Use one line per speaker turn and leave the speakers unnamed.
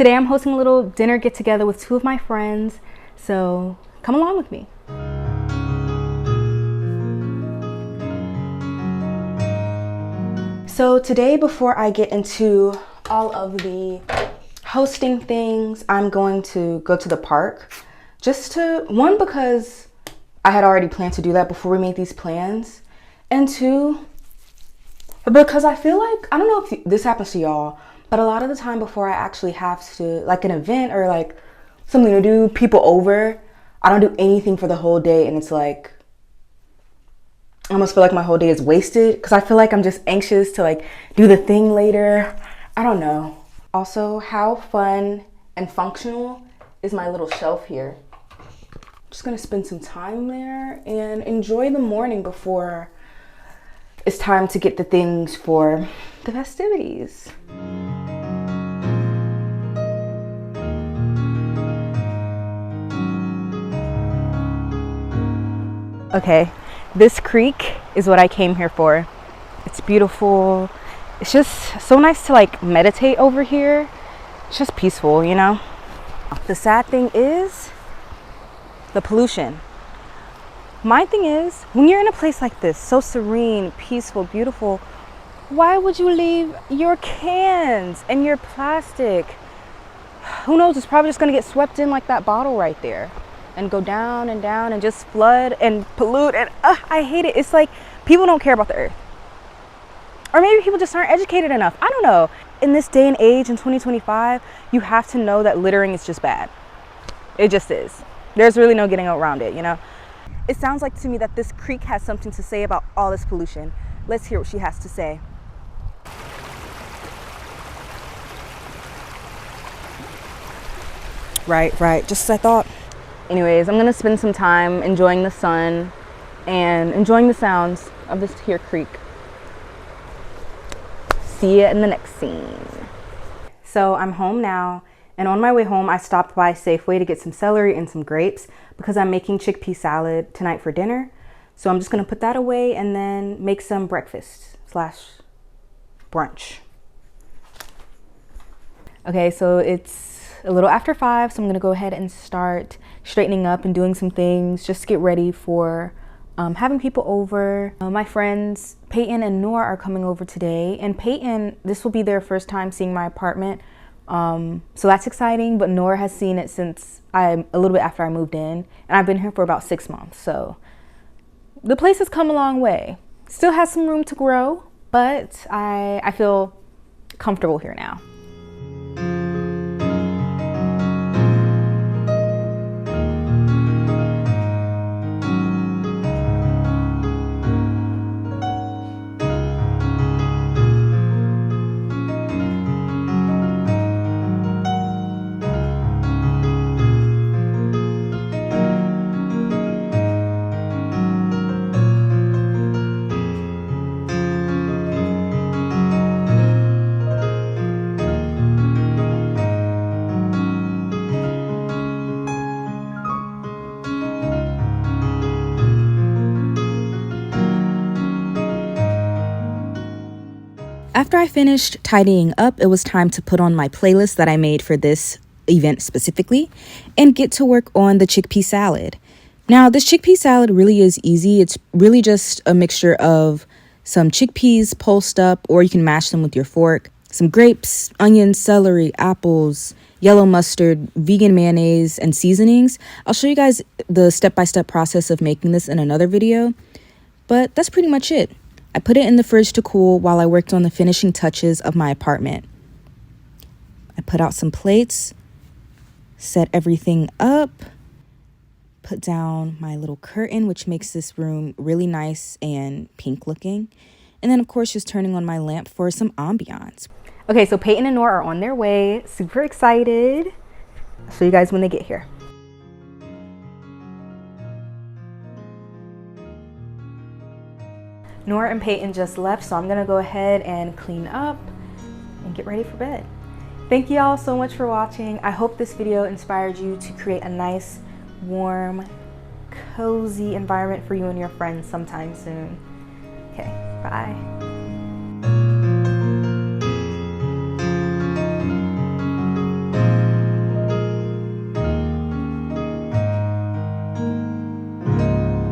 Today I'm hosting a little dinner get together with two of my friends, so come along with me. So today, before I get into all of the hosting things, I'm going to go to the park. Just to, one, because I had already planned to do that before we made these plans. And two, because I feel like, I don't know if this happens to y'all, but a lot of the time before I actually have to, like an event or like something to do, people over, I don't do anything for the whole day. And it's like, I almost feel like my whole day is wasted because I feel like I'm just anxious to like do the thing later. I don't know. Also, how fun and functional is my little shelf here? I'm just gonna spend some time there and enjoy the morning before it's time to get the things for the festivities. Okay. This creek is what I came here for. It's beautiful. It's just so nice to like meditate over here. It's just peaceful, you know? The sad thing is the pollution. My thing is, when you're in a place like this, so serene, peaceful, beautiful, why would you leave your cans and your plastic? Who knows, it's probably just gonna get swept in like that bottle right there and go down and just flood and pollute, and I hate it. It's like people don't care about the earth, or maybe people just aren't educated enough. I don't know. In this day and age in 2025, you have to know that littering is just bad. It just is. There's really no getting around it, you know? It sounds like to me that this creek has something to say about all this pollution. Let's hear what she has to say. Right, just as I thought. Anyways, I'm gonna spend some time enjoying the sun and enjoying the sounds of this here creek. See you in the next scene. So I'm home now, and on my way home, I stopped by Safeway to get some celery and some grapes because I'm making chickpea salad tonight for dinner. So I'm just gonna put that away and then make some breakfast / brunch. Okay, so it's a little after 5, so I'm gonna go ahead and start straightening up and doing some things just to get ready for having people over. My friends Peyton and Noor are coming over today, and Peyton, this will be their first time seeing my apartment, so that's exciting. But Noor has seen it since a little bit after I moved in, and I've been here for about 6 months, so the place has come a long way. Still has some room to grow, but I feel comfortable here now. After I finished tidying up, it was time to put on my playlist that I made for this event specifically and get to work on the chickpea salad. Now, this chickpea salad really is easy. It's really just a mixture of some chickpeas pulsed up, or you can mash them with your fork, some grapes, onions, celery, apples, yellow mustard, vegan mayonnaise, and seasonings. I'll show you guys the step-by-step process of making this in another video, but that's pretty much it. I put it in the fridge to cool while I worked on the finishing touches of my apartment. I put out some plates, set everything up, put down my little curtain, which makes this room really nice and pink looking. And then, of course, just turning on my lamp for some ambiance. Okay, so Peyton and Noor are on their way. Super excited. I'll show you guys when they get here. Noor and Peyton just left, so I'm gonna go ahead and clean up and get ready for bed. Thank you all so much for watching. I hope this video inspired you to create a nice, warm, cozy environment for you and your friends sometime soon. Okay, bye.